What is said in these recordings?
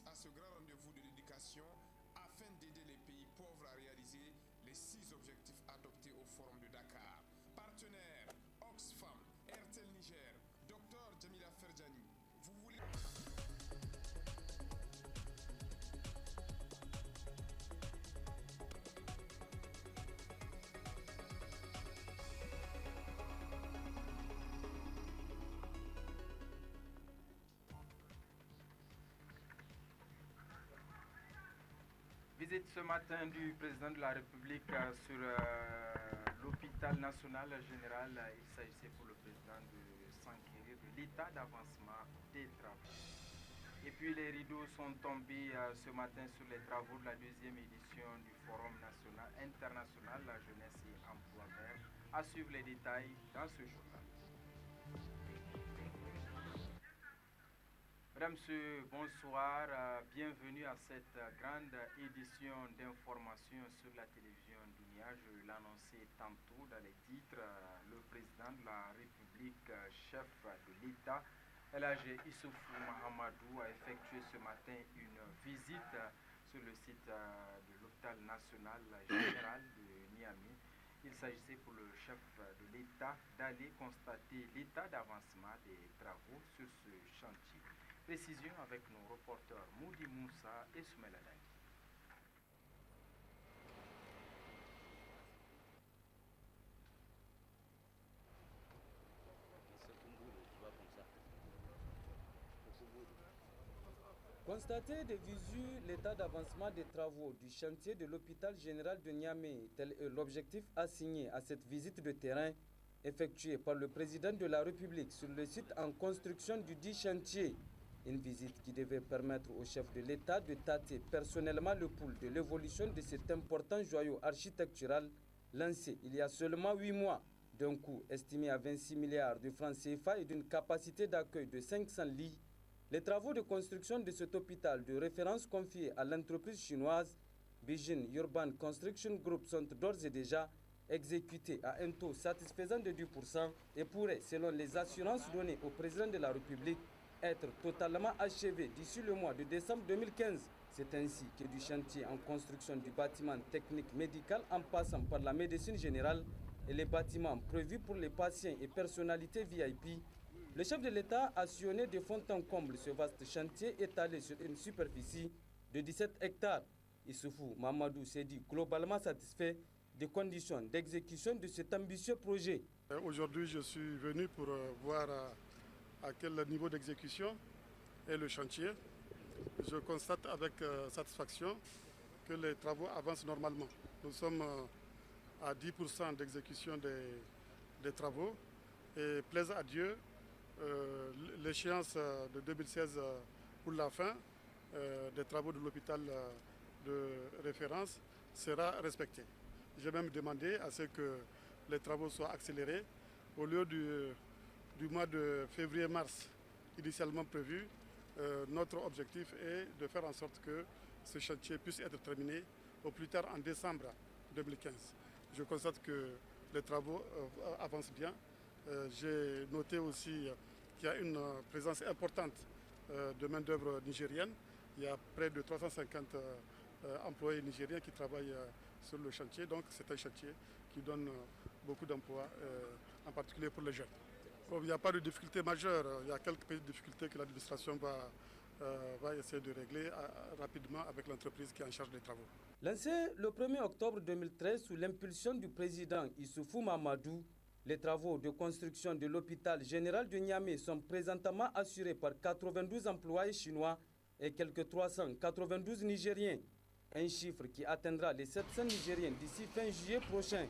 à ce grand rendez-vous de l'éducation afin d'aider les pays pauvres à réaliser les 6 objectifs adoptés au Forum de Dakar. Partenaires, Oxfam, RTL Niger, Dr Jamila Ferjani, vous voulez... Visite ce matin du président de la République sur l'hôpital national général. Il s'agissait pour le président de s'enquérir de l'état d'avancement des travaux. Et puis les rideaux sont tombés ce matin sur les travaux de la deuxième édition du Forum national international La Jeunesse et Emploi Vert. À suivre les détails dans ce journal. Mesdames, Messieurs, bonsoir. Bienvenue à cette grande édition d'information sur la télévision Dunia. Je l'annonçais tantôt dans les titres. Le président de la République, chef de l'État, El Hadji Issoufou Mahamadou, a effectué ce matin une visite sur le site de l'hôpital national général de Niamey. Il s'agissait pour le chef de l'État d'aller constater l'état d'avancement des travaux sur ce chantier. Précision avec nos reporters Moudi Moussa et Soumel Alay. Constater de visu l'état d'avancement des travaux du chantier de l'hôpital général de Niamey, tel est l'objectif assigné à cette visite de terrain effectuée par le président de la République sur le site en construction du dit chantier. Une visite qui devait permettre au chef de l'État de tâter personnellement le pouls de l'évolution de cet important joyau architectural lancé il y a seulement 8 mois, d'un coût estimé à 26 milliards de francs CFA et d'une capacité d'accueil de 500 lits. Les travaux de construction de cet hôpital de référence confiés à l'entreprise chinoise Beijing Urban Construction Group sont d'ores et déjà exécutés à un taux satisfaisant de 10% et pourraient, selon les assurances données au président de la République, être totalement achevé d'ici le mois de décembre 2015. C'est ainsi que du chantier en construction du bâtiment technique médical en passant par la médecine générale et les bâtiments prévus pour les patients et personnalités VIP, le chef de l'État a sillonné de fond en comble ce vaste chantier étalé sur une superficie de 17 hectares. Issoufou Mahamadou s'est dit globalement satisfait des conditions d'exécution de cet ambitieux projet. Aujourd'hui, je suis venu pour voir à quel niveau d'exécution est le chantier. Je constate avec satisfaction que les travaux avancent normalement. Nous sommes à 10% d'exécution des travaux et plaise à Dieu, l'échéance de 2016 pour la fin des travaux de l'hôpital de référence sera respectée. J'ai même demandé à ce que les travaux soient accélérés au lieu du mois de février-mars initialement prévu. Notre objectif est de faire en sorte que ce chantier puisse être terminé au plus tard en décembre 2015. Je constate que les travaux avancent bien. J'ai noté aussi qu'il y a une présence importante de main-d'œuvre nigérienne. Il y a près de 350 employés nigériens qui travaillent sur le chantier. Donc c'est un chantier qui donne beaucoup d'emplois, en particulier pour les jeunes. Bon, il n'y a pas de difficulté majeure. Il y a quelques petites difficultés que l'administration va essayer de régler rapidement avec l'entreprise qui est en charge des travaux. Lancé le 1er octobre 2013 sous l'impulsion du président Issoufou Mahamadou, les travaux de construction de l'hôpital général de Niamey sont présentement assurés par 92 employés chinois et quelques 392 Nigériens. Un chiffre qui atteindra les 700 Nigériens d'ici fin juillet prochain.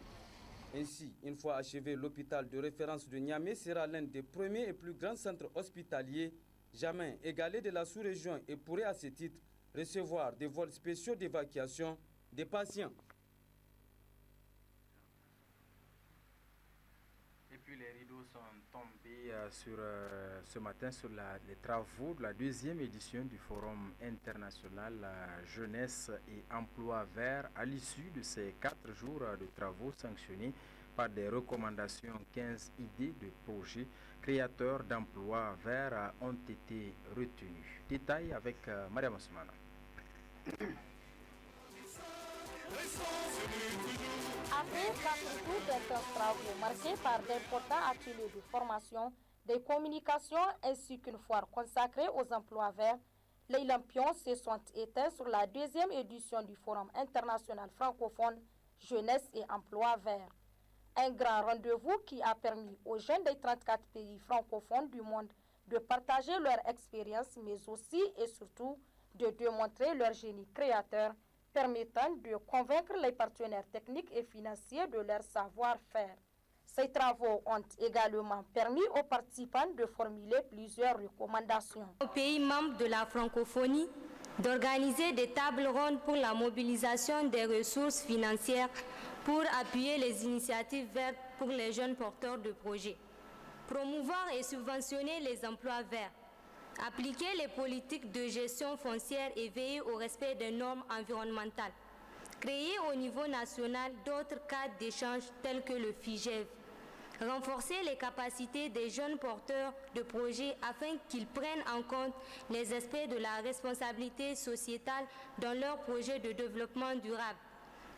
Ainsi, une fois achevé, l'hôpital de référence de Niamey sera l'un des premiers et plus grands centres hospitaliers jamais égalés de la sous-région et pourrait à ce titre recevoir des vols spéciaux d'évacuation des patients. Et puis les rideaux sont tombés ce matin sur les travaux de la deuxième édition du Forum international Jeunesse et Emploi Vert à l'issue de ces 4 jours de travaux sanctionnés par des recommandations, 15 idées de projets créateurs d'emplois verts ont été retenues. Détail avec Mariam Ousmana. Après 4 tours d'intenses travaux marqués par d'importants ateliers de formation, des communications ainsi qu'une foire consacrée aux emplois verts, les lampions se sont éteints sur la 2e édition du Forum international francophone Jeunesse et Emploi Verts. Un grand rendez-vous qui a permis aux jeunes des 34 pays francophones du monde de partager leur expérience, mais aussi et surtout de démontrer leur génie créateur, permettant de convaincre les partenaires techniques et financiers de leur savoir-faire. Ces travaux ont également permis aux participants de formuler plusieurs recommandations. Aux pays membres de la francophonie, d'organiser des tables rondes pour la mobilisation des ressources financières pour appuyer les initiatives vertes pour les jeunes porteurs de projets. Promouvoir et subventionner les emplois verts. Appliquer les politiques de gestion foncière et veiller au respect des normes environnementales. Créer au niveau national d'autres cadres d'échange tels que le FIGEV. Renforcer les capacités des jeunes porteurs de projets afin qu'ils prennent en compte les aspects de la responsabilité sociétale dans leurs projets de développement durable.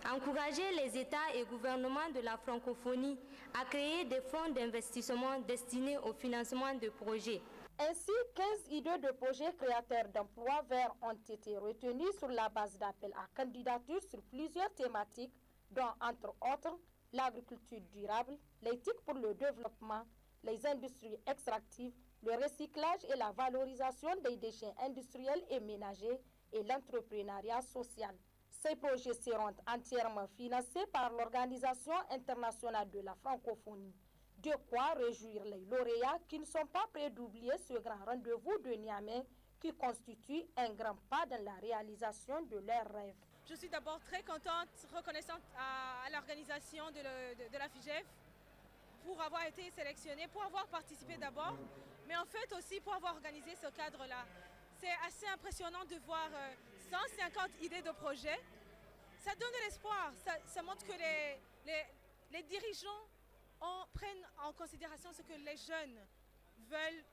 Encourager les États et gouvernements de la francophonie à créer des fonds d'investissement destinés au financement de projets. Ainsi, 15 idées de projets créateurs d'emplois verts ont été retenues sur la base d'appels à candidature sur plusieurs thématiques, dont entre autres l'agriculture durable, l'éthique pour le développement, les industries extractives, le recyclage et la valorisation des déchets industriels et ménagers et l'entrepreneuriat social. Ces projets seront entièrement financés par l'Organisation internationale de la francophonie. De quoi réjouir les lauréats qui ne sont pas prêts d'oublier ce grand rendez-vous de Niamey qui constitue un grand pas dans la réalisation de leurs rêves. Je suis d'abord très contente, reconnaissante à l'organisation de la FIGEV pour avoir été sélectionnée, pour avoir participé d'abord, mais en fait aussi pour avoir organisé ce cadre-là. C'est assez impressionnant de voir 150 idées de projets. Ça donne de l'espoir, ça montre que les dirigeants prennent en considération ce que les jeunes veulent,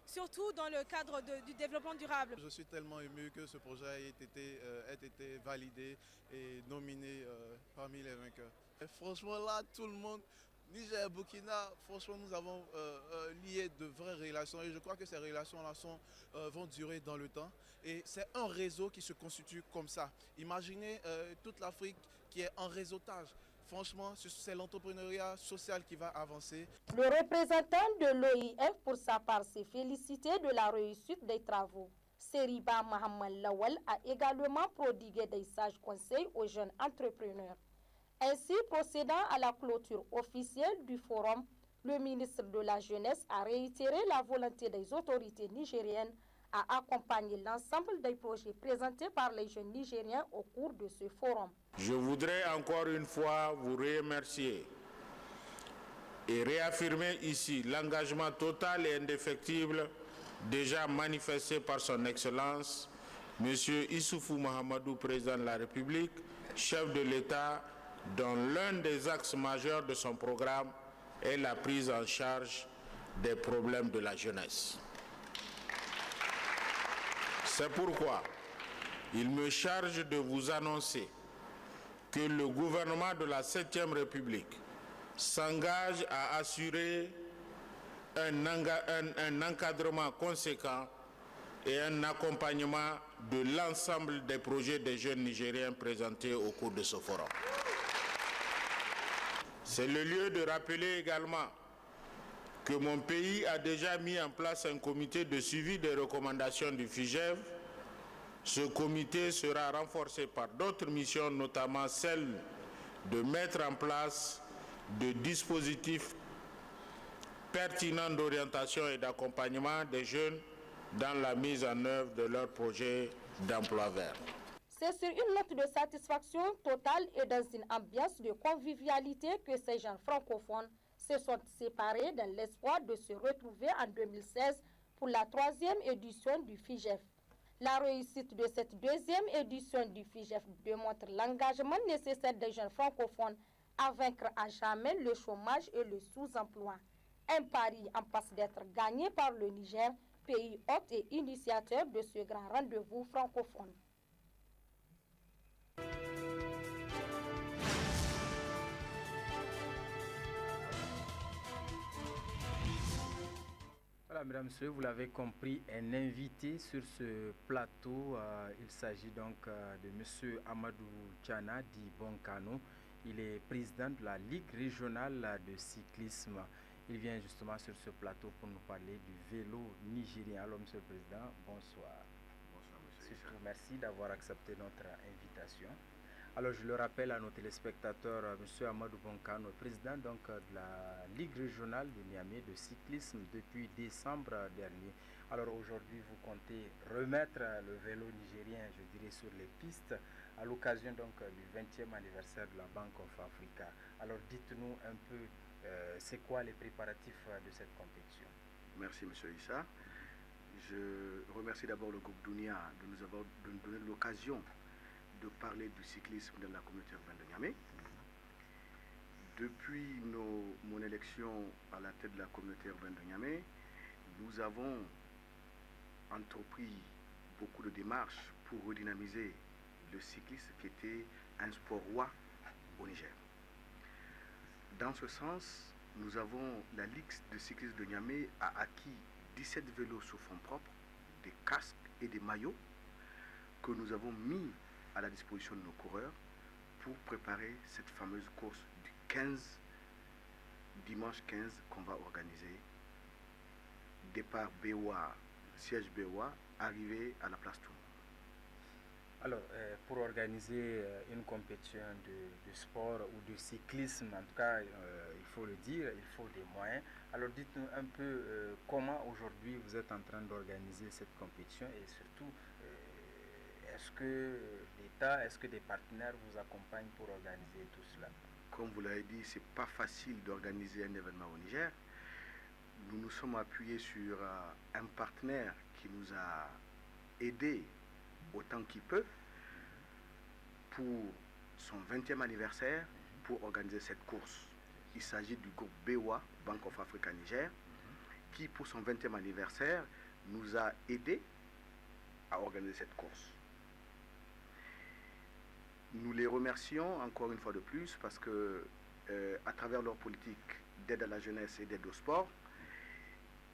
surtout dans le cadre du développement durable. Je suis tellement ému que ce projet ait été validé et nominé parmi les vainqueurs. Et franchement là, tout le monde, Niger et Burkina, franchement nous avons lié de vraies relations et je crois que ces relations-là vont durer dans le temps. Et c'est un réseau qui se constitue comme ça. Imaginez toute l'Afrique qui est en réseautage. Franchement, c'est l'entrepreneuriat social qui va avancer. Le représentant de l'OIF, pour sa part, s'est félicité de la réussite des travaux. Seriba Mohamed Lawal a également prodigué des sages conseils aux jeunes entrepreneurs. Ainsi, procédant à la clôture officielle du forum, le ministre de la Jeunesse a réitéré la volonté des autorités nigériennes à accompagner l'ensemble des projets présentés par les jeunes Nigériens au cours de ce forum. Je voudrais encore une fois vous remercier et réaffirmer ici l'engagement total et indéfectible déjà manifesté par son Excellence, M. Issoufou Mahamadou, président de la République, chef de l'État, dont l'un des axes majeurs de son programme est la prise en charge des problèmes de la jeunesse. C'est pourquoi il me charge de vous annoncer que le gouvernement de la 7e République s'engage à assurer un encadrement conséquent et un accompagnement de l'ensemble des projets des jeunes Nigériens présentés au cours de ce forum. C'est le lieu de rappeler également que mon pays a déjà mis en place un comité de suivi des recommandations du FIGEV. Ce comité sera renforcé par d'autres missions, notamment celle de mettre en place des dispositifs pertinents d'orientation et d'accompagnement des jeunes dans la mise en œuvre de leurs projets d'emploi vert. C'est sur une note de satisfaction totale et dans une ambiance de convivialité que ces jeunes francophones se sont séparés dans l'espoir de se retrouver en 2016 pour la 3e édition du FIGEV. La réussite de cette 2e édition du FIGEV démontre l'engagement nécessaire des jeunes francophones à vaincre à jamais le chômage et le sous-emploi. Un pari en passe d'être gagné par le Niger, pays hôte et initiateur de ce grand rendez-vous francophone. Voilà, mesdames, messieurs, vous l'avez compris, un invité sur ce plateau, il s'agit donc de M. Amadou Tchana dit Bonkano. Il est président de la Ligue régionale de cyclisme. Il vient justement sur ce plateau pour nous parler du vélo nigérien. Alors, M. le Président, bonsoir. Bonsoir, M. Surtout, merci d'avoir accepté notre invitation. Alors, je le rappelle à nos téléspectateurs, M. Amadou Bonkano, président donc, de la Ligue régionale de Niamey de cyclisme depuis décembre dernier. Alors, aujourd'hui, vous comptez remettre le vélo nigérien, je dirais, sur les pistes à l'occasion donc du 20e anniversaire de la Bank of Africa. Alors, dites-nous un peu, c'est quoi les préparatifs de cette compétition? Merci, M. Issa. Je remercie d'abord le groupe Dounia de nous donner l'occasion de parler du cyclisme dans la communauté urbaine de Niamey. Depuis mon élection à la tête de la communauté urbaine de Niamey, nous avons entrepris beaucoup de démarches pour redynamiser le cyclisme qui était un sport roi au Niger. Dans ce sens, nous avons la Ligue de cyclisme de Niamey a acquis 17 vélos sous fonds propres, des casques et des maillots que nous avons mis à la disposition de nos coureurs pour préparer cette fameuse course du dimanche 15 qu'on va organiser. Départ BOA, siège BOA, arrivé à la place Toulon. Alors, pour organiser une compétition de sport ou de cyclisme, en tout cas, il faut le dire, il faut des moyens. Alors, dites-nous un peu comment aujourd'hui vous êtes en train d'organiser cette compétition et surtout, est-ce que l'État, est-ce que des partenaires vous accompagnent pour organiser tout cela? Comme vous l'avez dit, c'est pas facile d'organiser un événement au Niger. Nous nous sommes appuyés sur un partenaire qui nous a aidés autant qu'il peut pour son 20e anniversaire pour organiser cette course. Il s'agit du groupe BOA, Bank of Africa Niger, qui pour son 20e anniversaire nous a aidés à organiser cette course. Nous les remercions encore une fois de plus parce que à travers leur politique d'aide à la jeunesse et d'aide au sport,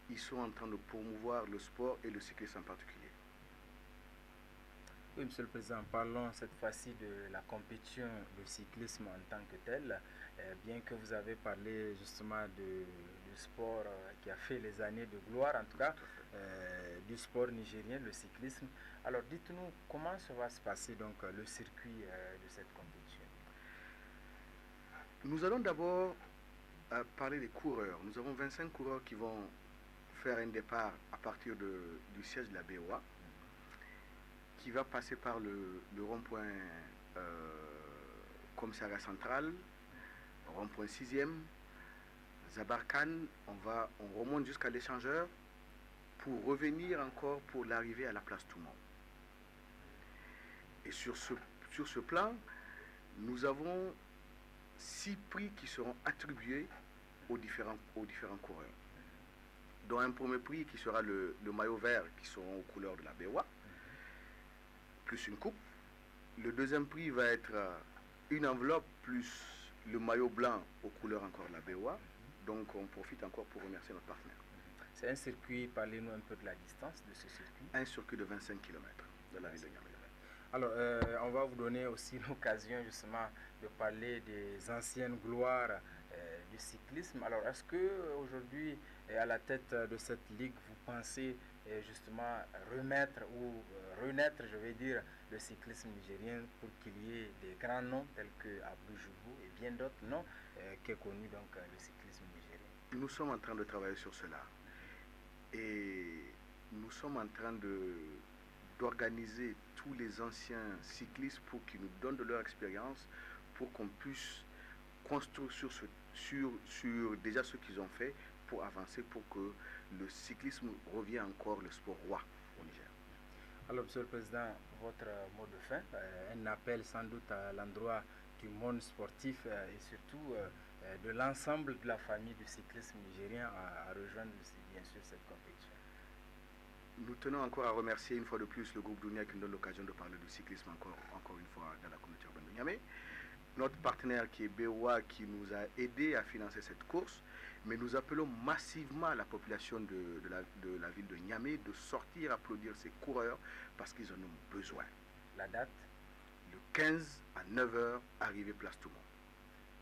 ils sont en train de promouvoir le sport et le cyclisme en particulier. Oui, Monsieur le Président, parlons cette fois-ci de la compétition de cyclisme en tant que telle. Bien que vous avez parlé justement du sport qui a fait les années de gloire, en tout cas, du sport nigérien, le cyclisme. Alors dites-nous comment ça va se passer donc le circuit de cette compétition. Nous allons d'abord parler des coureurs. Nous avons 25 coureurs qui vont faire un départ à partir du siège de la BOA, qui va passer par le rond-point commissariat central, rond-point 6e, Zabarkan, on remonte jusqu'à l'échangeur pour revenir encore pour l'arrivée à la place Toulon. Et sur ce plan, nous avons 6 prix qui seront attribués aux différents coureurs. Dont un premier prix qui sera le maillot vert qui seront aux couleurs de la BOA, plus une coupe. Le deuxième prix va être une enveloppe plus le maillot blanc aux couleurs encore de la BOA. Donc on profite encore pour remercier notre partenaire. C'est un circuit, parlez-nous un peu de la distance de ce circuit. Un circuit de 25 km de la ville de Niamey. Alors, on va vous donner aussi l'occasion justement de parler des anciennes gloires du cyclisme. Alors, est-ce qu'aujourd'hui, à la tête de cette ligue, vous pensez justement renaître, je vais dire, le cyclisme nigérien pour qu'il y ait des grands noms tels que Abdou Joubou et bien d'autres noms qui est connu donc le cyclisme nigérien? Nous sommes en train de travailler sur cela. Et nous sommes en train d'organiser tous les anciens cyclistes pour qu'ils nous donnent de leur expérience, pour qu'on puisse construire sur déjà ce qu'ils ont fait pour avancer, pour que le cyclisme revienne encore le sport roi au Niger. Alors, Monsieur le Président, votre mot de fin, un appel sans doute à l'endroit du monde sportif et surtout de l'ensemble de la famille du cyclisme nigérien à rejoindre bien sûr cette compétition. Nous tenons encore à remercier une fois de plus le groupe Dunia qui nous donne l'occasion de parler du cyclisme encore une fois dans la communauté urbaine de Niamey. Notre partenaire qui est BOA qui nous a aidé à financer cette course, mais nous appelons massivement la population de la ville de Niamey de sortir applaudir ces coureurs parce qu'ils en ont besoin. La date? Le 15 à 9h, arrivée place tout le monde.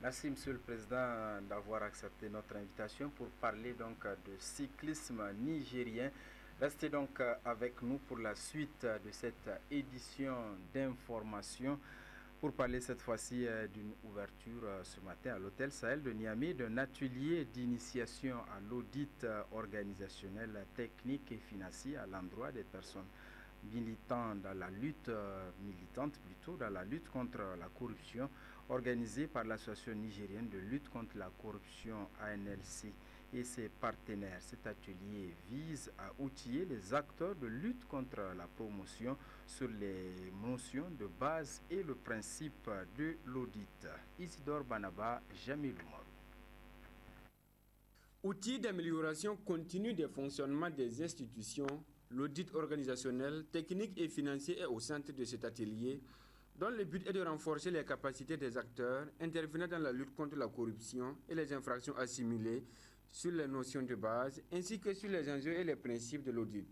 Merci Monsieur le Président d'avoir accepté notre invitation pour parler donc de cyclisme nigérien. Restez donc avec nous pour la suite de cette édition d'information pour parler cette fois-ci d'une ouverture ce matin à l'hôtel Sahel de Niamey d'un atelier d'initiation à l'audit organisationnel, technique et financier à l'endroit des personnes militantes dans la lutte contre la corruption organisé par l'Association nigérienne de lutte contre la corruption ANLC et ses partenaires. Cet atelier vise à outiller les acteurs de lutte contre la promotion sur les notions de base et le principe de l'audit. Isidore Banaba, Jamil Oumarou. Outil d'amélioration continue des fonctionnements des institutions, l'audit organisationnel, technique et financier est au centre de cet atelier, dont le but est de renforcer les capacités des acteurs intervenant dans la lutte contre la corruption et les infractions assimilées sur les notions de base, ainsi que sur les enjeux et les principes de l'audit,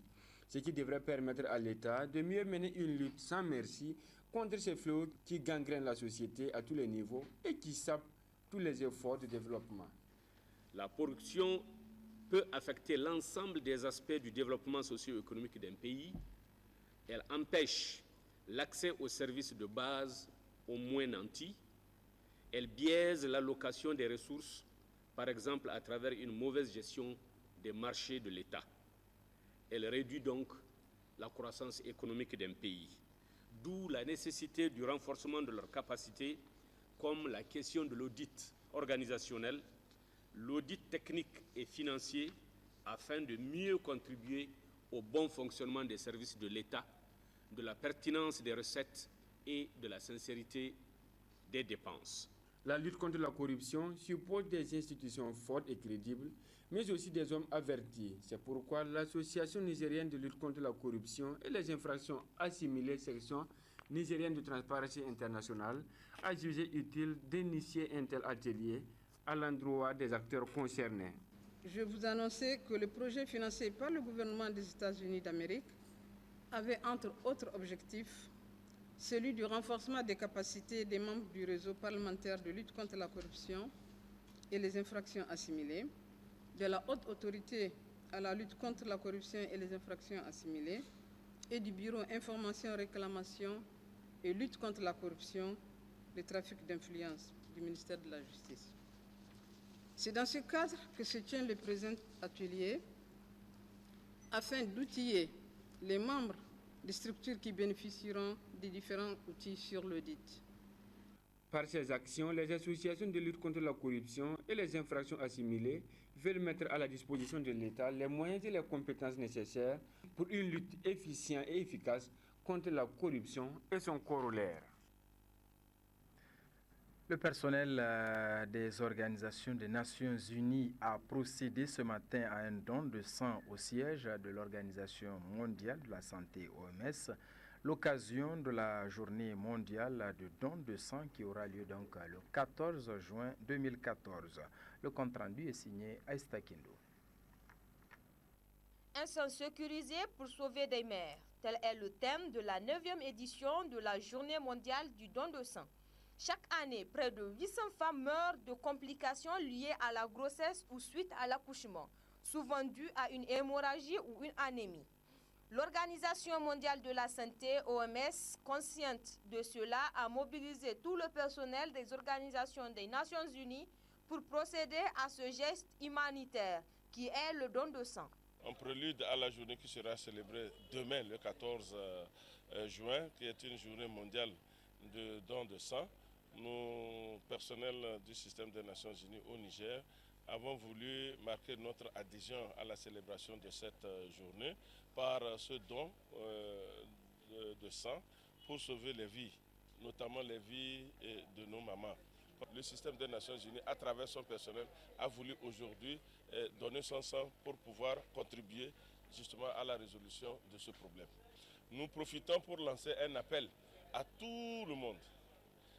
ce qui devrait permettre à l'État de mieux mener une lutte sans merci contre ces fléaux qui gangrènent la société à tous les niveaux et qui sapent tous les efforts de développement. La corruption peut affecter l'ensemble des aspects du développement socio-économique d'un pays. Elle empêche l'accès aux services de base aux moins nantis. Elle biaise l'allocation des ressources, par exemple à travers une mauvaise gestion des marchés de l'État. Elle réduit donc la croissance économique d'un pays. D'où la nécessité du renforcement de leurs capacités, comme la question de l'audit organisationnel, l'audit technique et financier, afin de mieux contribuer au bon fonctionnement des services de l'État, de la pertinence des recettes et de la sincérité des dépenses. La lutte contre la corruption suppose des institutions fortes et crédibles, mais aussi des hommes avertis. C'est pourquoi l'Association nigérienne de lutte contre la corruption et les infractions assimilées, section nigérienne de transparence internationale, a jugé utile d'initier un tel atelier à l'endroit des acteurs concernés. Je vous annonçais que le projet financé par le gouvernement des États-Unis d'Amérique avait entre autres objectifs celui du renforcement des capacités des membres du réseau parlementaire de lutte contre la corruption et les infractions assimilées, de la haute autorité à la lutte contre la corruption et les infractions assimilées et du bureau information, réclamation et lutte contre la corruption, le trafic d'influence du ministère de la Justice. C'est dans ce cadre que se tient le présent atelier afin d'outiller les membres des structures qui bénéficieront des différents outils sur l'audit. Par ces actions, les associations de lutte contre la corruption et les infractions assimilées veulent mettre à la disposition de l'État les moyens et les compétences nécessaires pour une lutte efficiente et efficace contre la corruption et son corollaire. Le personnel des organisations des Nations Unies a procédé ce matin à un don de sang au siège de l'Organisation mondiale de la santé OMS, l'occasion de la journée mondiale de don de sang qui aura lieu donc le 14 juin 2014. Le compte-rendu est signé Aïsta Kendo. Un sang sécurisé pour sauver des mères, tel est le thème de la 9e édition de la journée mondiale du don de sang. Chaque année, près de 800 femmes meurent de complications liées à la grossesse ou suite à l'accouchement, souvent dues à une hémorragie ou une anémie. L'Organisation mondiale de la santé, OMS, consciente de cela, a mobilisé tout le personnel des organisations des Nations Unies pour procéder à ce geste humanitaire qui est le don de sang. En prélude à la journée qui sera célébrée demain, le 14 juin, qui est une journée mondiale de don de sang, nous, personnels du système des Nations Unies au Niger, avons voulu marquer notre adhésion à la célébration de cette journée par ce don de sang pour sauver les vies notamment les vies de nos mamans. Le système des Nations Unies, à travers son personnel, a voulu aujourd'hui donner son sang pour pouvoir contribuer justement à la résolution de ce problème. Nous profitons pour lancer un appel à tout le monde,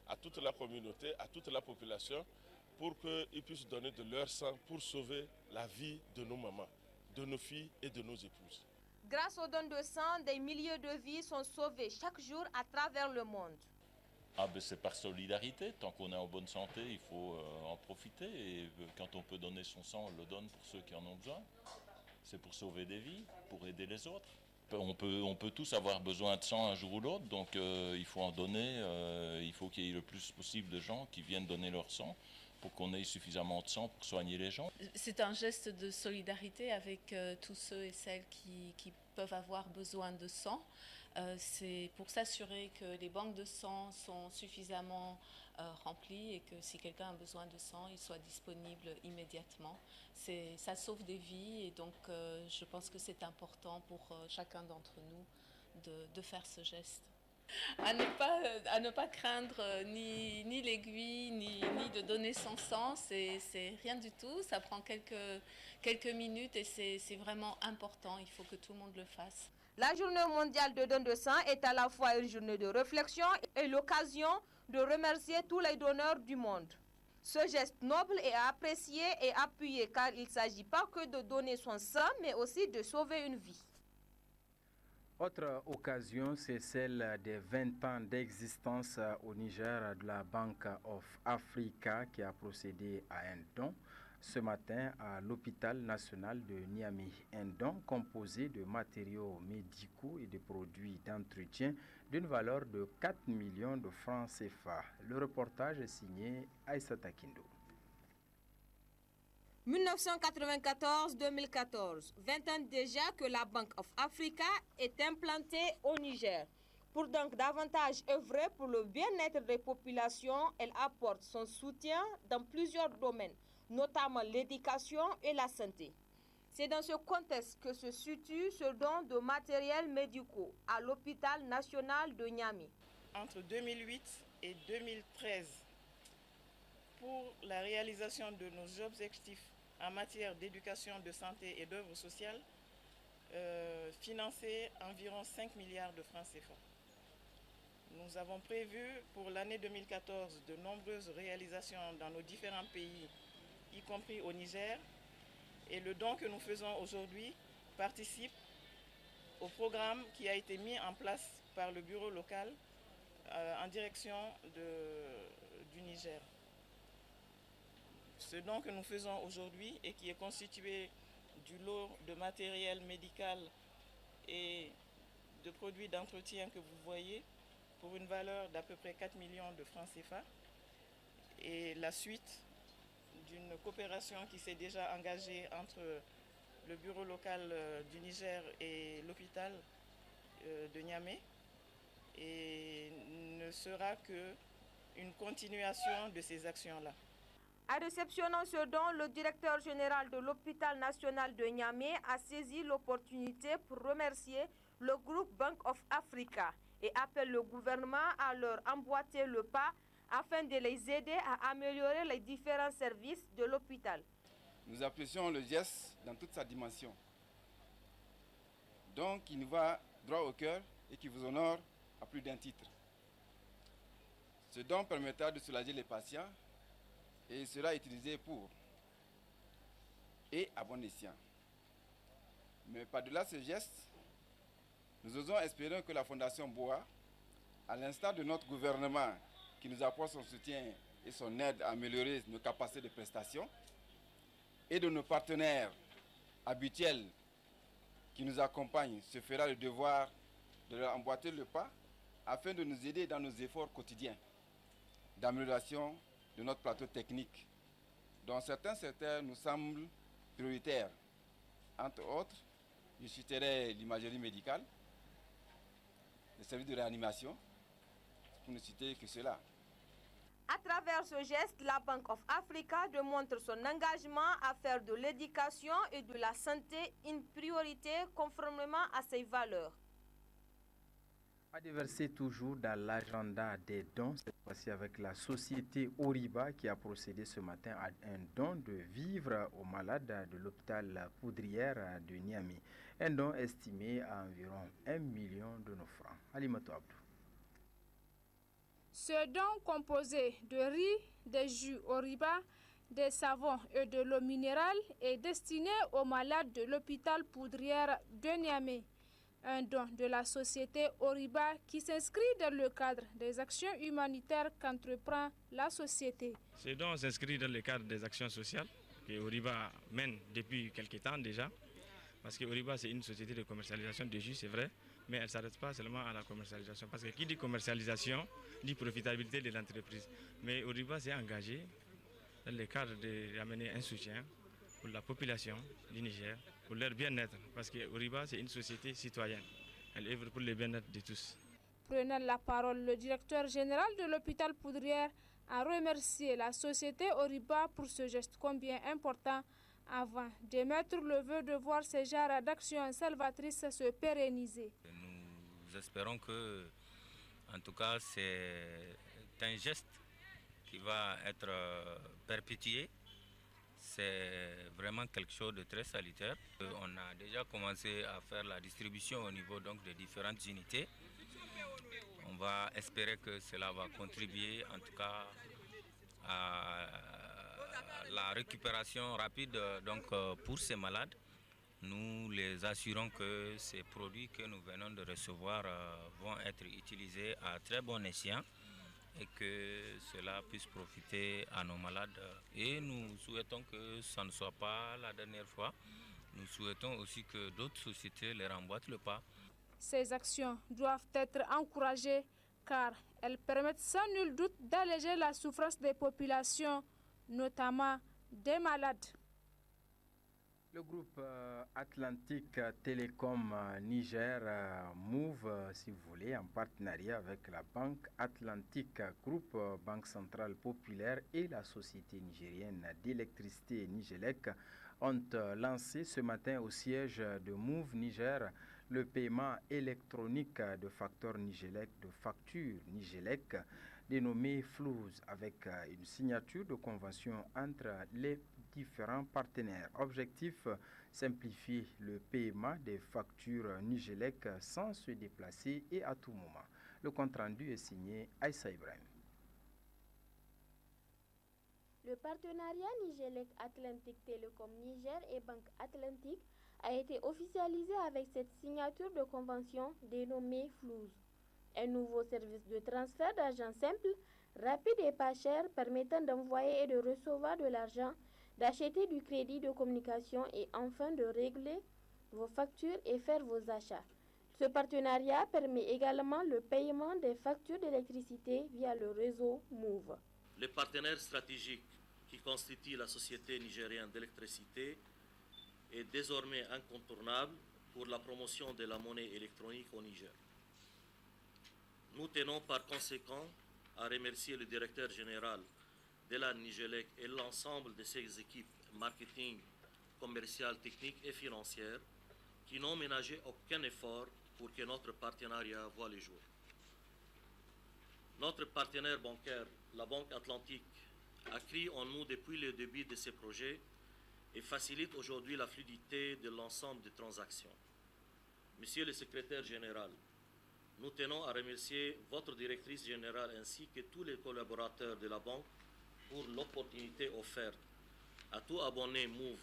à toute la communauté, à toute la population, pour qu'ils puissent donner de leur sang pour sauver la vie de nos mamans, de nos filles et de nos épouses. Grâce aux dons de sang, des milliers de vies sont sauvées chaque jour à travers le monde. Ah ben c'est par solidarité, tant qu'on est en bonne santé, il faut en profiter et quand on peut donner son sang, on le donne pour ceux qui en ont besoin. C'est pour sauver des vies, pour aider les autres. On peut tous avoir besoin de sang un jour ou l'autre, donc il faut en donner, il faut qu'il y ait le plus possible de gens qui viennent donner leur sang pour qu'on ait suffisamment de sang pour soigner les gens. C'est un geste de solidarité avec tous ceux et celles qui peuvent avoir besoin de sang. C'est pour s'assurer que les banques de sang sont suffisamment remplies et que si quelqu'un a besoin de sang, il soit disponible immédiatement. Ça sauve des vies et donc je pense que c'est important pour chacun d'entre nous de faire ce geste. À ne pas craindre ni l'aiguille, ni de donner son sang, c'est rien du tout. Ça prend quelques minutes et c'est vraiment important. Il faut que tout le monde le fasse. La journée mondiale de don de sang est à la fois une journée de réflexion et l'occasion de remercier tous les donneurs du monde. Ce geste noble est apprécié et appuyé car il ne s'agit pas que de donner son sang, mais aussi de sauver une vie. Autre occasion, c'est celle des 20 ans d'existence au Niger de la Bank of Africa qui a procédé à un don ce matin à l'hôpital national de Niamey. Un don composé de matériaux médicaux et de produits d'entretien d'une valeur de 4 millions de francs CFA. Le reportage est signé Aïssata Kindo. 1994-2014, 20 ans déjà que la Bank of Africa est implantée au Niger. Pour donc davantage œuvrer pour le bien-être des populations, elle apporte son soutien dans plusieurs domaines, notamment l'éducation et la santé. C'est dans ce contexte que se situe ce don de matériel médicaux à l'hôpital national de Niamey. Entre 2008 et 2013, pour la réalisation de nos objectifs en matière d'éducation, de santé et d'œuvres sociales, financer environ 5 milliards de francs CFA. Nous avons prévu pour l'année 2014 de nombreuses réalisations dans nos différents pays, y compris au Niger. Et le don que nous faisons aujourd'hui participe au programme qui a été mis en place par le bureau local en direction du Niger. Ce don que nous faisons aujourd'hui et qui est constitué du lot de matériel médical et de produits d'entretien que vous voyez pour une valeur d'à peu près 4 millions de francs CFA et la suite d'une coopération qui s'est déjà engagée entre le bureau local du Niger et l'hôpital de Niamey et ne sera qu'une continuation de ces actions-là. En réceptionnant ce don, le directeur général de l'hôpital national de Niamey a saisi l'opportunité pour remercier le groupe Bank of Africa et appelle le gouvernement à leur emboîter le pas afin de les aider à améliorer les différents services de l'hôpital. Nous apprécions le geste dans toute sa dimension. Donc, il nous va droit au cœur et qui vous honore à plus d'un titre. Ce don permettra de soulager les patients et sera utilisé pour et à bon escient. Mais par-delà ce geste, nous osons espérer que la Fondation BOA, à l'instar de notre gouvernement qui nous apporte son soutien et son aide à améliorer nos capacités de prestation, et de nos partenaires habituels qui nous accompagnent, se fera le devoir de leur emboîter le pas afin de nous aider dans nos efforts quotidiens d'amélioration de notre plateau technique, dont certains secteurs nous semblent prioritaires. Entre autres, je citerai l'imagerie médicale, les services de réanimation, pour ne citer que cela. À travers ce geste, la Bank of Africa démontre son engagement à faire de l'éducation et de la santé une priorité conformément à ses valeurs. À déverser toujours dans l'agenda des dons, cette fois-ci avec la société Oriba qui a procédé ce matin à un don de vivres aux malades de l'hôpital Poudrière de Niamey. Un don estimé à environ 1 million de nos francs. Alimato Abdou. Ce don composé de riz, de jus Oriba, des savons et de l'eau minérale est destiné aux malades de l'hôpital Poudrière de Niamey. Un don de la société Oriba qui s'inscrit dans le cadre des actions humanitaires qu'entreprend la société. Ce don s'inscrit dans le cadre des actions sociales que Oriba mène depuis quelques temps déjà. Parce que Oriba, c'est une société de commercialisation de jus, c'est vrai, mais elle ne s'arrête pas seulement à la commercialisation. Parce que qui dit commercialisation, dit profitabilité de l'entreprise. Mais Oriba s'est engagé dans le cadre d'amener un soutien pour la population du Niger, pour leur bien-être. Parce que Oriba, c'est une société citoyenne. Elle œuvre pour le bien-être de tous. Prenant la parole, le directeur général de l'hôpital Poudrière a remercié la société Oriba pour ce geste combien important avant d'émettre le vœu de voir ces genres d'actions salvatrices se pérenniser. Nous espérons que, en tout cas, c'est un geste qui va être perpétué. C'est vraiment quelque chose de très salutaire. On a déjà commencé à faire la distribution au niveau donc, des différentes unités. On va espérer que cela va contribuer en tout cas à la récupération rapide donc, pour ces malades. Nous les assurons que ces produits que nous venons de recevoir vont être utilisés à très bon escient et que cela puisse profiter à nos malades. Et nous souhaitons que ça ne soit pas la dernière fois. Nous souhaitons aussi que d'autres sociétés les remboîtent le pas. Ces actions doivent être encouragées car elles permettent sans nul doute d'alléger la souffrance des populations, notamment des malades. Le groupe Atlantique Télécom Niger Move, si vous voulez, en partenariat avec la Banque Atlantique Group, Banque Centrale Populaire et la Société Nigérienne d'Électricité Nigelec, ont lancé ce matin au siège de Move Niger le paiement électronique de facteurs Nigelec, de factures Nigelec, dénommé FLOUS, avec une signature de convention entre les différents partenaires. Objectif, simplifier le paiement des factures Nigelec sans se déplacer et à tout moment. Le compte-rendu est signé Aïssa Ibrahim. Le partenariat Nigelec Atlantique Télécom Niger et Banque Atlantique a été officialisé avec cette signature de convention dénommée FLOUS. Un nouveau service de transfert d'argent simple, rapide et pas cher, permettant d'envoyer et de recevoir de l'argent, d'acheter du crédit de communication et enfin de régler vos factures et faire vos achats. Ce partenariat permet également le paiement des factures d'électricité via le réseau Move. Le partenaire stratégique qui constitue la Société nigérienne d'électricité est désormais incontournable pour la promotion de la monnaie électronique au Niger. Nous tenons par conséquent à remercier le directeur général de la Nigelec et l'ensemble de ses équipes marketing, commerciales, techniques et financières qui n'ont ménagé aucun effort pour que notre partenariat voie le jour. Notre partenaire bancaire, la Banque Atlantique, a cru en nous depuis le début de ces projets et facilite aujourd'hui la fluidité de l'ensemble des transactions. Monsieur le secrétaire général, nous tenons à remercier votre directrice générale ainsi que tous les collaborateurs de la banque pour l'opportunité offerte à tout abonné Move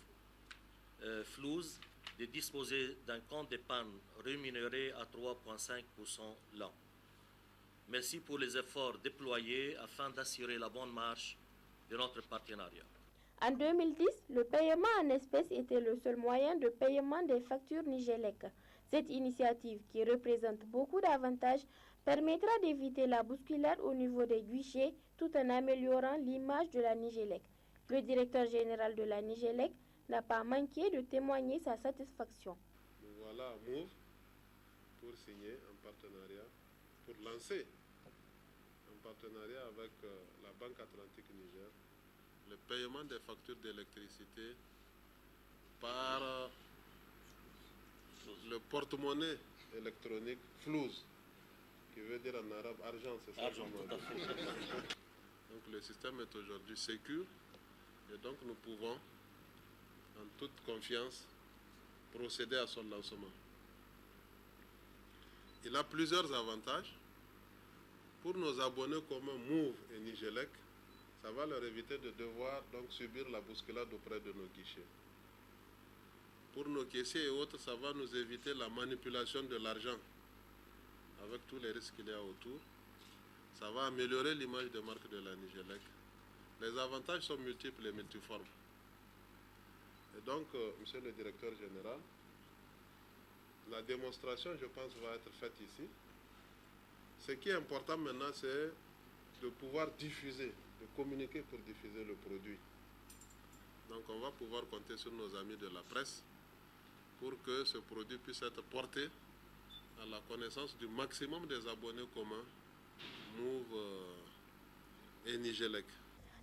FLOUS de disposer d'un compte d'épargne rémunéré à 3,5% l'an. Merci pour les efforts déployés afin d'assurer la bonne marche de notre partenariat. En 2010, le paiement en espèces était le seul moyen de paiement des factures Nigelec. Cette initiative, qui représente beaucoup d'avantages, permettra d'éviter la bousculade au niveau des guichets tout en améliorant l'image de la Nigelec. Le directeur général de la Nigelec n'a pas manqué de témoigner sa satisfaction. Nous voilà à Move pour signer un partenariat, pour lancer un partenariat avec la Banque Atlantique Niger, le paiement des factures d'électricité par le porte-monnaie électronique FLOUS. qui veut dire en arabe argent, c'est ça? Argent, tout à fait. Donc le système est aujourd'hui sécure et donc nous pouvons en toute confiance procéder à son lancement. Il a plusieurs avantages. Pour nos abonnés communs Move et Nigelec, ça va leur éviter de devoir donc subir la bousculade auprès de nos guichets. Pour nos caissiers et autres, ça va nous éviter la manipulation de l'argent avec tous les risques qu'il y a autour. Ça va améliorer l'image de marque de la Nigelec. Les avantages sont multiples et multiformes. Et donc, monsieur le directeur général, la démonstration, je pense, va être faite ici. Ce qui est important maintenant, c'est de pouvoir diffuser, de communiquer pour diffuser le produit. Donc on va pouvoir compter sur nos amis de la presse pour que ce produit puisse être porté à la connaissance du maximum des abonnés communs Move et Nigelec.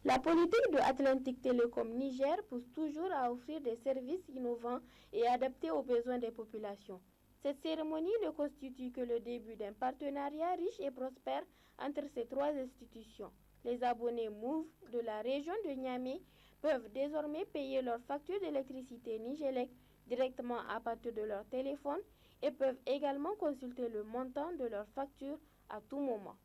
La politique de Atlantic Telecom Niger pousse toujours à offrir des services innovants et adaptés aux besoins des populations. Cette cérémonie ne constitue que le début d'un partenariat riche et prospère entre ces trois institutions. Les abonnés Move de la région de Niamey peuvent désormais payer leurs factures d'électricité Nigelec directement à partir de leur téléphone et peuvent également consulter le montant de leurs factures à tout moment.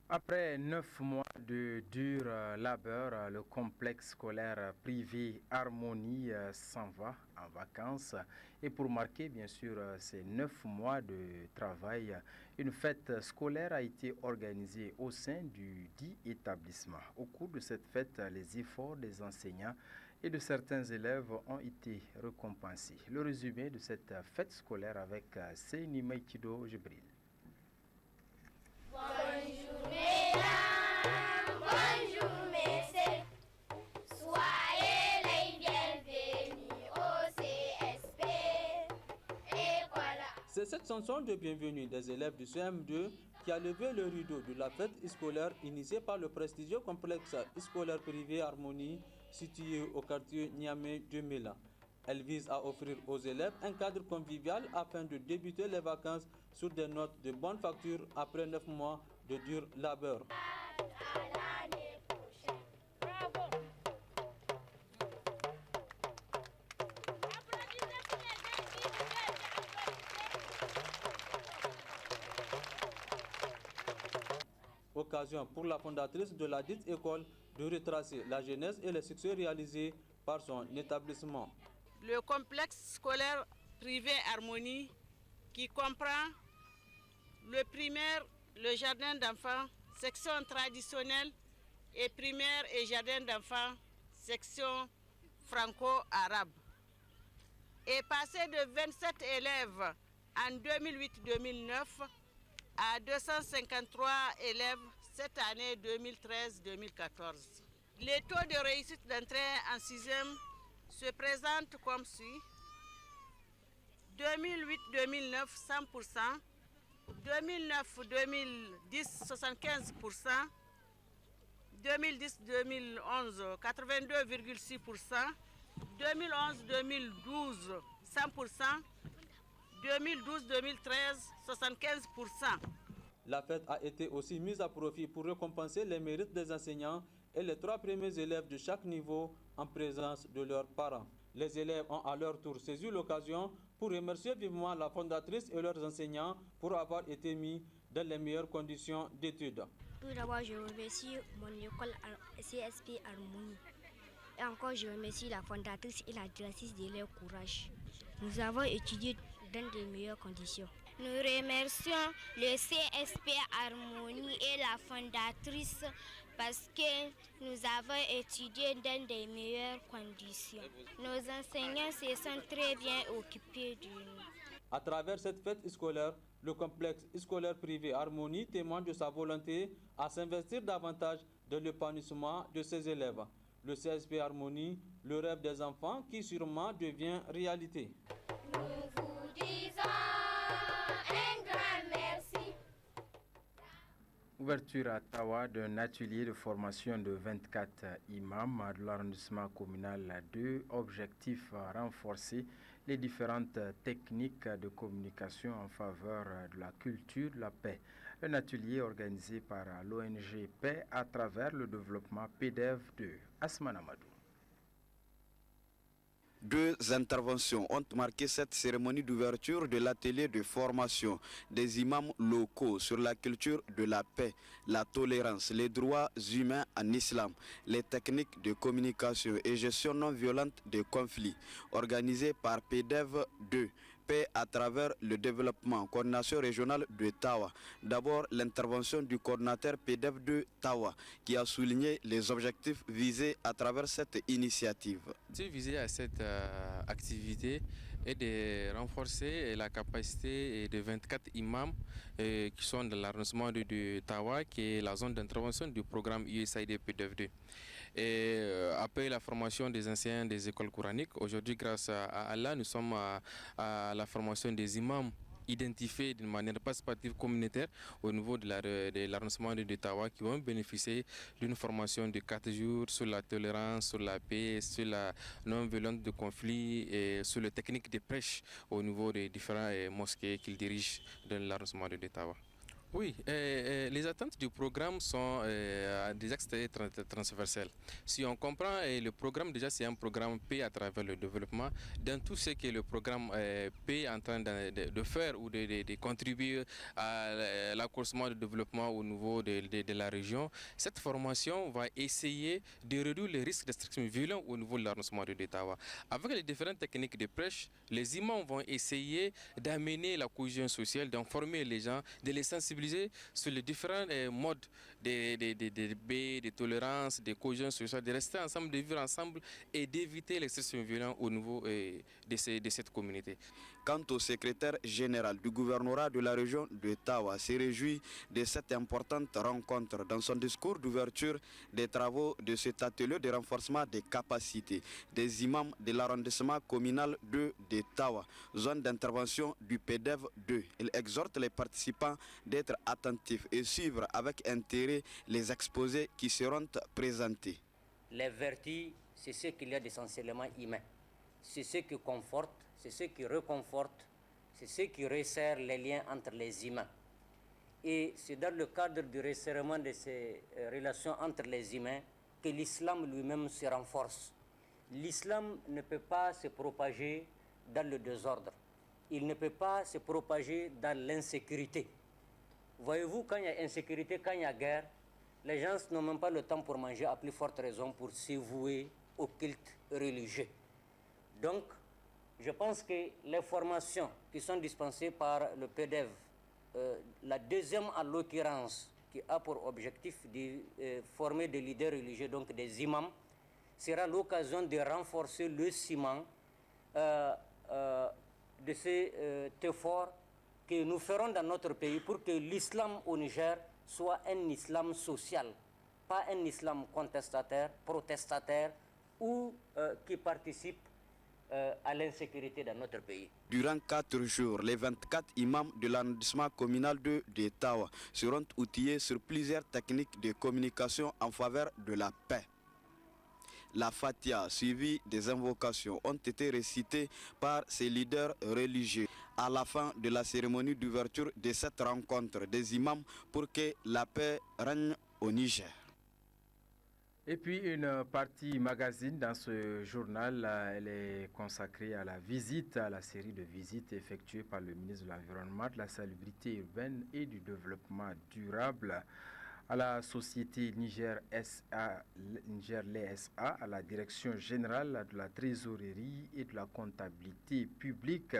Après 9 mois de dur labeur, le complexe scolaire privé Harmonie s'en va en vacances. Et pour marquer bien sûr ces 9 mois de travail, une fête scolaire a été organisée au sein du dit établissement. Au cours de cette fête, les efforts des enseignants et de certains élèves ont été récompensés. Le résumé de cette fête scolaire avec Seyni Maïkido Jibril. Bonjour mesdames, bonjour messieurs, soyez les bienvenus au CSP. Et voilà. C'est cette chanson de bienvenue des élèves du CM2 qui a levé le rideau de la fête scolaire initiée par le prestigieux complexe scolaire privé Harmonie situé au quartier Niamey de Mela. Elle vise à offrir aux élèves un cadre convivial afin de débuter les vacances sur des notes de bonne facture après 9 mois de dur labeur. Occasion pour la fondatrice de la dite école de retracer la genèse et les succès réalisés par son établissement. Le complexe scolaire privé Harmonie qui comprend le primaire, le jardin d'enfants, section traditionnelle et primaire et jardin d'enfants, section franco-arabe, est passé de 27 élèves en 2008-2009 à 253 élèves cette année 2013-2014. Les taux de réussite d'entrée en 6e se présentent comme suit. 2008-2009, 100%. 2009-2010, 75%. 2010-2011, 82,6%. 2011-2012, 100%. 2012-2013, 75%. La fête a été aussi mise à profit pour récompenser les mérites des enseignants et les 3 premiers élèves de chaque niveau en présence de leurs parents. Les élèves ont à leur tour saisi l'occasion pour remercier vivement la fondatrice et leurs enseignants pour avoir été mis dans les meilleures conditions d'études. Tout d'abord, je remercie mon école CSP Harmonie. Et encore, je remercie la fondatrice et la directrice de leur courage. Nous avons étudié dans de meilleures conditions. Nous remercions le CSP Harmonie et la fondatrice parce que nous avons étudié dans de meilleures conditions. Nos enseignants se sont très bien occupés de nous. À travers cette fête scolaire, le complexe scolaire privé Harmonie témoigne de sa volonté à s'investir davantage dans l'épanouissement de ses élèves. Le CSP Harmonie, le rêve des enfants qui sûrement devient réalité. Nous vous disons un grand merci. Ouverture à Tawa d'un atelier de formation de 24 imams de l'arrondissement communal 2. Objectif renforcer les différentes techniques de communication en faveur de la culture de la paix. Un atelier organisé par l'ONG Paix à travers le développement PDF 2. Asman Amadou. Deux interventions ont marqué cette cérémonie d'ouverture de l'atelier de formation des imams locaux sur la culture de la paix, la tolérance, les droits humains en islam, les techniques de communication et gestion non violente des conflits, organisé par PDEV 2. Paix à travers le développement, coordination régionale de Tawa. D'abord, l'intervention du coordinateur PDEV de Tawa qui a souligné les objectifs visés à travers cette initiative. L'objectif visé à cette activité est de renforcer la capacité de 24 imams qui sont dans l'arrondissement de Tawa, qui est la zone d'intervention du programme USAID PDEV 2. Et après la formation des enseignants des écoles coraniques, aujourd'hui grâce à Allah, nous sommes à la formation des imams identifiés d'une manière participative communautaire au niveau de l'arrondissement de Tawa qui vont bénéficier d'une formation de 4 jours sur la tolérance, sur la paix, sur la non-violence de conflit et sur les techniques de prêche au niveau des différents mosquées qu'ils dirigent dans l'arrondissement de Tawa. Oui, les attentes du programme sont des axes transversales. Si on comprend, le programme déjà c'est un programme paix à travers le développement. Dans tout ce que le programme paix est en train de faire ou de contribuer à l'accroissement du développement au niveau de la région, cette formation va essayer de réduire les risques d'extrémisme violent au niveau de l'arrondissement de Tawa. Avec les différentes techniques de prêche, les imams vont essayer d'amener la cohésion sociale, d'informer les gens, de les sensibiliser sur les différents modes de tolérance, de cohésion sociale, de rester ensemble, de vivre ensemble et d'éviter l'extrémisme violent au niveau de cette communauté. Quant au secrétaire général du gouvernorat de la région de Tawa, s'est réjoui de cette importante rencontre. Dans son discours d'ouverture des travaux de cet atelier de renforcement des capacités des imams de l'arrondissement communal 2 de Tawa, zone d'intervention du PDEV 2. Il exhorte les participants d'être attentifs et suivre avec intérêt les exposés qui seront présentés. Les vertus, c'est ce qu'il y a d'essentiellement humain. C'est ce qui conforte, c'est ce qui réconforte, c'est ce qui resserre les liens entre les humains. Et c'est dans le cadre du resserrement de ces relations entre les humains que l'islam lui-même se renforce. L'islam ne peut pas se propager dans le désordre. Il ne peut pas se propager dans l'insécurité. Voyez-vous, quand il y a insécurité, quand il y a guerre, les gens n'ont même pas le temps pour manger, à plus forte raison pour se vouer au culte religieux. Donc, je pense que les formations qui sont dispensées par le PDEV, la deuxième en l'occurrence, qui a pour objectif de former des leaders religieux, donc des imams, sera l'occasion de renforcer le ciment de cet effort que nous ferons dans notre pays pour que l'islam au Niger soit un islam social, pas un islam contestataire, protestataire ou qui participe à l'insécurité dans notre pays. Durant 4 jours, les 24 imams de l'arrondissement communal de Tawa seront outillés sur plusieurs techniques de communication en faveur de la paix. La Fatiha, suivie des invocations, ont été récitées par ces leaders religieux à la fin de la cérémonie d'ouverture de cette rencontre des imams pour que la paix règne au Niger. Et puis une partie magazine dans ce journal, elle est consacrée à la visite, à la série de visites effectuées par le ministre de l'Environnement, de la Salubrité urbaine et du Développement durable à la société Niger SA, à la direction générale de la trésorerie et de la comptabilité publique,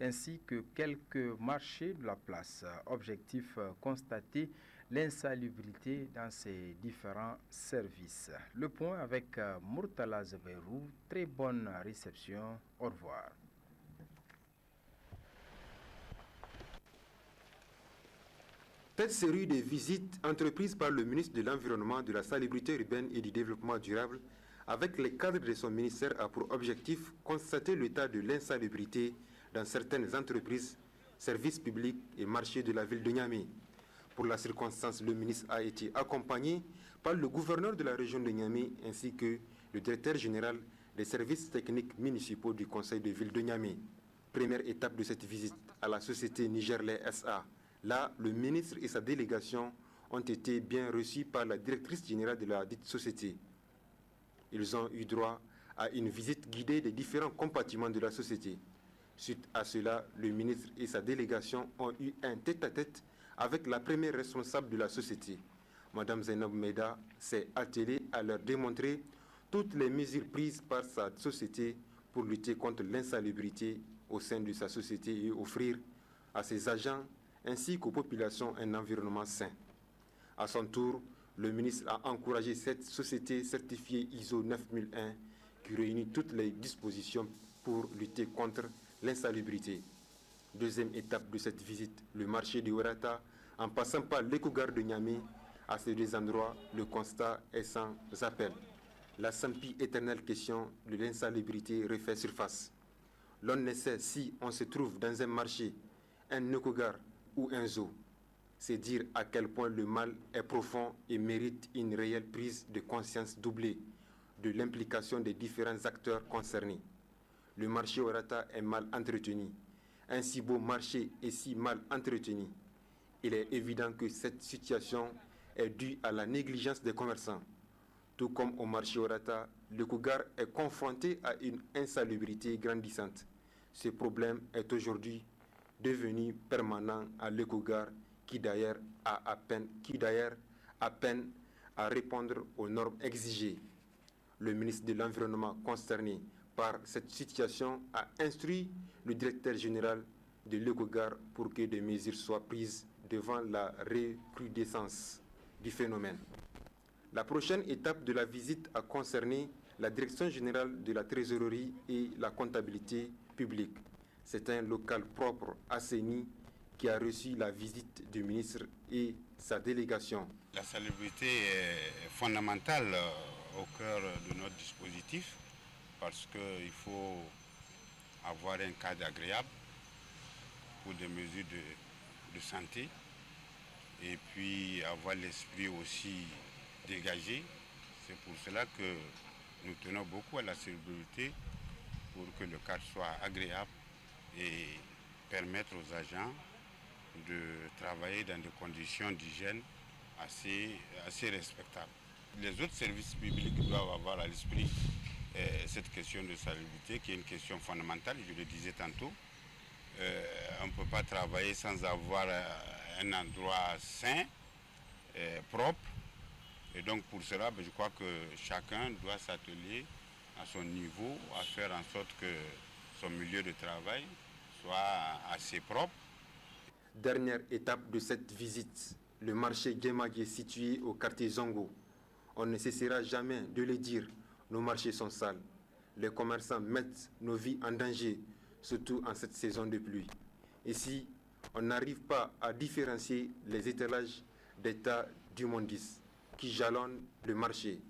ainsi que quelques marchés de la place. Objectif constater l'insalubrité dans ces différents services. Le point avec Murtala Zaberou. Très bonne réception. Au revoir. Cette série de visites entreprises par le ministre de l'Environnement, de la Salubrité urbaine et du Développement durable avec les cadres de son ministère a pour objectif constater l'état de l'insalubrité dans certaines entreprises, services publics et marchés de la ville de Niamey. Pour la circonstance, le ministre a été accompagné par le gouverneur de la région de Niamey ainsi que le directeur général des services techniques municipaux du conseil de ville de Niamey. Première étape de cette visite à la société Nigerlais SA. Là, le ministre et sa délégation ont été bien reçus par la directrice générale de la dite société. Ils ont eu droit à une visite guidée des différents compartiments de la société. Suite à cela, le ministre et sa délégation ont eu un tête-à-tête avec la première responsable de la société. Madame Zainab Meda s'est attelée à leur démontrer toutes les mesures prises par sa société pour lutter contre l'insalubrité au sein de sa société et offrir à ses agents ainsi qu'aux populations un environnement sain. À son tour, le ministre a encouragé cette société certifiée ISO 9001 qui réunit toutes les dispositions pour lutter contre l'insalubrité. Deuxième étape de cette visite, le marché de Ouarata, en passant par l'éco-gare de Niamey. À ces deux endroits, le constat est sans appel. La sampi éternelle question de l'insalubrité refait surface. L'on ne sait si on se trouve dans un marché, un éco-gare ou un zoo. C'est dire à quel point le mal est profond et mérite une réelle prise de conscience doublée de l'implication des différents acteurs concernés. Le marché Ouarata est mal entretenu. Un si beau marché est si mal entretenu. Il est évident que cette situation est due à la négligence des commerçants. Tout comme au marché Ouarata, le Kougar est confronté à une insalubrité grandissante. Ce problème est aujourd'hui devenu permanent à l'Éco-Gare qui d'ailleurs a peine à répondre aux normes exigées. Le ministre de l'Environnement concerné par cette situation a instruit le directeur général de l'Éco-Gare pour que des mesures soient prises devant la recrudescence du phénomène. La prochaine étape de la visite a concerné la direction générale de la trésorerie et la comptabilité publique. C'est un local propre, assaini, qui a reçu la visite du ministre et sa délégation. La salubrité est fondamentale au cœur de notre dispositif parce qu'il faut avoir un cadre agréable pour des mesures de santé et puis avoir l'esprit aussi dégagé. C'est pour cela que nous tenons beaucoup à la salubrité pour que le cadre soit agréable et permettre aux agents de travailler dans des conditions d'hygiène assez respectables. Les autres services publics doivent avoir à l'esprit cette question de salubrité qui est une question fondamentale, je le disais tantôt. On ne peut pas travailler sans avoir un endroit sain, propre. Et donc pour cela, je crois que chacun doit s'atteler à son niveau à faire en sorte que son milieu de travail soit assez propre. Dernière étape de cette visite, le marché Djemagé situé au quartier Zongo. On ne cessera jamais de le dire, nos marchés sont sales. Les commerçants mettent nos vies en danger, surtout en cette saison de pluie. Ici, on n'arrive pas à différencier les étalages d'état d'immondices qui jalonnent le marché.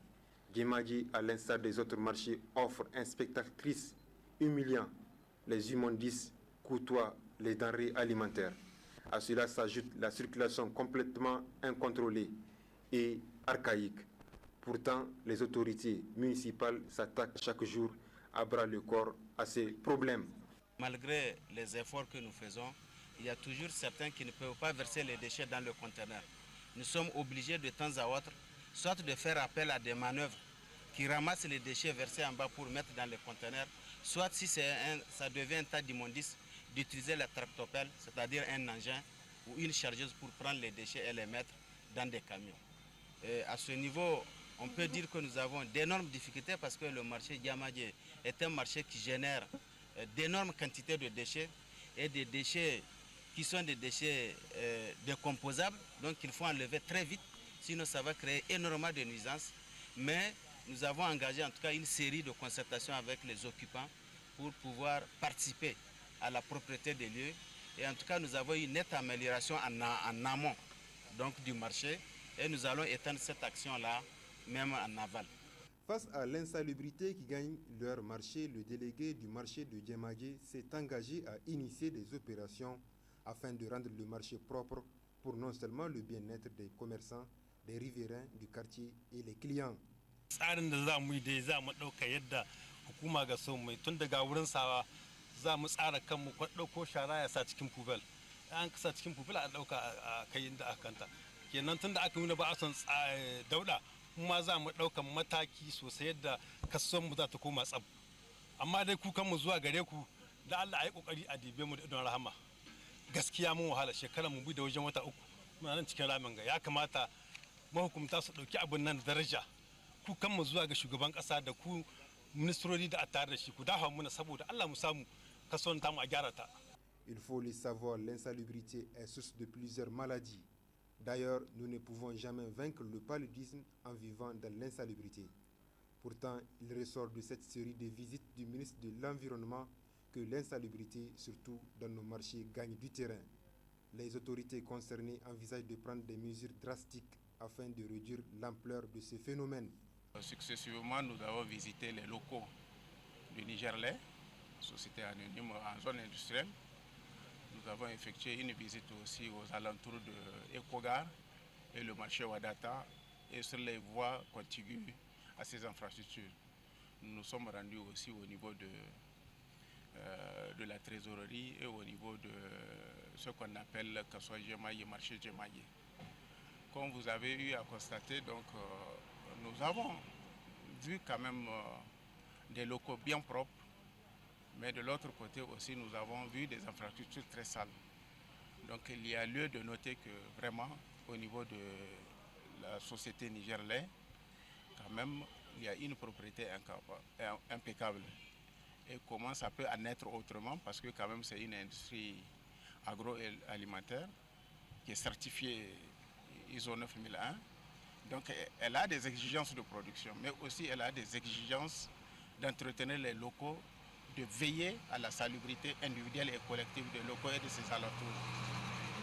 Djemagé, à l'instar des autres marchés, offre un spectacle triste, humiliant. Les immondices côtoient les denrées alimentaires. À cela s'ajoute la circulation complètement incontrôlée et archaïque. Pourtant, les autorités municipales s'attaquent chaque jour à bras le corps à ces problèmes. Malgré les efforts que nous faisons, il y a toujours certains qui ne peuvent pas verser les déchets dans le conteneur. Nous sommes obligés de temps à autre, soit de faire appel à des manœuvres qui ramassent les déchets versés en bas pour mettre dans les conteneurs, soit si ça devient un tas d'immondices, d'utiliser la tractopelle, c'est-à-dire un engin ou une chargeuse pour prendre les déchets et les mettre dans des camions. Et à ce niveau, on peut dire que nous avons d'énormes difficultés parce que le marché Djemagé est un marché qui génère d'énormes quantités de déchets et des déchets qui sont des déchets décomposables, donc il faut enlever très vite, sinon ça va créer énormément de nuisances. Mais nous avons engagé en tout cas une série de concertations avec les occupants pour pouvoir participer à la propriété des lieux. Et en tout cas, nous avons une nette amélioration en amont donc, du marché et nous allons étendre cette action-là même en aval. Face à l'insalubrité qui gagne leur marché, le délégué du marché de Djemagé s'est engagé à initier des opérations afin de rendre le marché propre pour non seulement le bien-être des commerçants, des riverains du quartier et les clients. Tsarin da za mu yi dai za mu ɗauka yadda hukuma ga so mai tun daga wurin sawa za mu tsara kanmu ko ɗauko shara ya sa cikin pubel an sa cikin pubel a ɗauka a kai inda aka kanta kenan tun da aka nuna ba a son dauda kuma za mu ɗauka mataki sosai yadda kasuwan mu za ta koma tsab amma dai kukan mu zuwa gare ku da Allah a yi kokari a dibe mu da idon rahama gaskiya mun wahala shekara mu bi da wajen wata 3 muna nan cikin ramin ga ya kamata mahukumta su ɗauki abin nan da daraja ku kan mu zuwa ga shugaban ƙasa da ku ministrori da a tare da shi ku dafa muna saboda Allah mu samu kasuwan tamu a gyara ta. Il faut le savoir, l'insalubrité est source de plusieurs maladies. D'ailleurs, nous ne pouvons jamais vaincre le paludisme en vivant dans l'insalubrité. Pourtant, il ressort de cette série de visites du ministre de l'Environnement que l'insalubrité, surtout dans nos marchés, gagne du terrain. Les autorités concernées envisagent de prendre des mesures drastiques afin de réduire l'ampleur de ce phénomène. Successivement, nous avons visité les locaux du Nigerlais, société anonyme en zone industrielle. Nous avons effectué une visite aussi aux alentours de Ekogar et le marché Wadata et sur les voies contiguës à ces infrastructures. Nous nous sommes rendus aussi au niveau de la trésorerie et au niveau de ce qu'on appelle Kassoua Djemaye, marché Djemaye. Comme vous avez eu à constater, donc, nous avons vu quand même des locaux bien propres, mais de l'autre côté aussi, nous avons vu des infrastructures très sales. Donc il y a lieu de noter que vraiment, au niveau de la société Nigerlais, quand même, il y a une propriété impeccable. Et comment ça peut en être autrement, parce que quand même c'est une industrie agroalimentaire qui est certifiée ISO 9001. Donc elle a des exigences de production, mais aussi elle a des exigences d'entretenir les locaux, de veiller à la salubrité individuelle et collective des locaux et de ses alentours.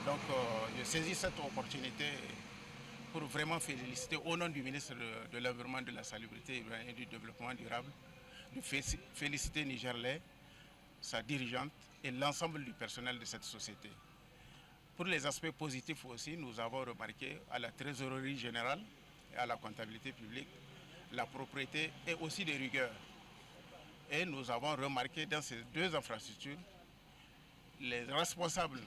Donc je saisis cette opportunité pour vraiment féliciter au nom du ministre de l'Environnement, de la Salubrité et du Développement durable, de féliciter Nigerlais, sa dirigeante et l'ensemble du personnel de cette société. Pour les aspects positifs aussi, nous avons remarqué à la trésorerie générale et à la comptabilité publique la propriété et aussi des rigueurs. Et nous avons remarqué dans ces deux infrastructures, les responsables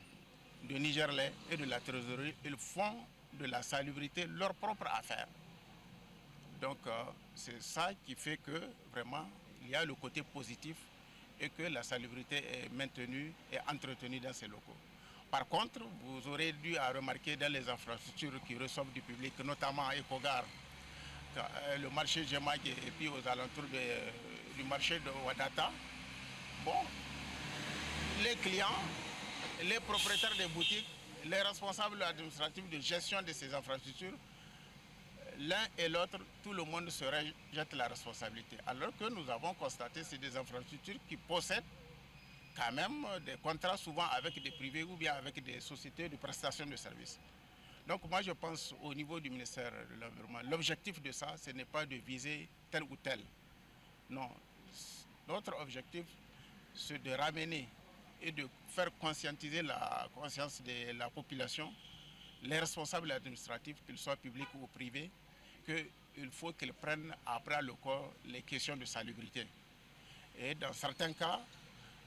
de Nigerlais et de la trésorerie, ils font de la salubrité leur propre affaire. Donc c'est ça qui fait que vraiment il y a le côté positif et que la salubrité est maintenue et entretenue dans ces locaux. Par contre, vous aurez dû à remarquer dans les infrastructures qui reçoivent du public, notamment à Ekogar, le marché Djemaye et puis aux alentours du marché de Wadata, bon, les clients, les propriétaires des boutiques, les responsables administratifs de gestion de ces infrastructures, l'un et l'autre, tout le monde se rejette la responsabilité. Alors que nous avons constaté que c'est des infrastructures qui possèdent quand même des contrats souvent avec des privés ou bien avec des sociétés de prestation de services. Donc moi je pense au niveau du ministère de l'Environnement, l'objectif de ça, ce n'est pas de viser tel ou tel. Non, notre objectif, c'est de ramener et de faire conscientiser la conscience de la population, les responsables administratifs, qu'ils soient publics ou privés, qu'il faut qu'ils prennent à bras le corps les questions de salubrité. Et dans certains cas,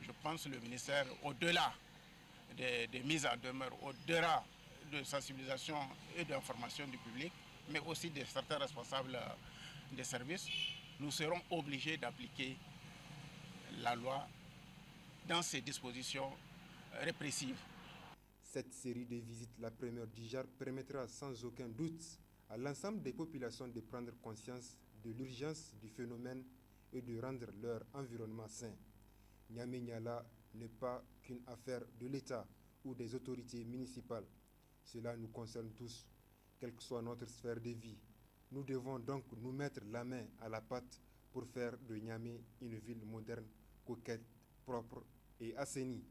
je pense que le ministère, au-delà des mises en demeure, au-delà de sensibilisation et d'information du public, mais aussi de certains responsables des services, nous serons obligés d'appliquer la loi dans ses dispositions répressives. Cette série de visites, la première du genre, permettra sans aucun doute à l'ensemble des populations de prendre conscience de l'urgence du phénomène et de rendre leur environnement sain. Niamey-Niala n'est pas qu'une affaire de l'État ou des autorités municipales. Cela nous concerne tous, quelle que soit notre sphère de vie. Nous devons donc nous mettre la main à la pâte pour faire de Niamey une ville moderne, coquette, propre et assainie.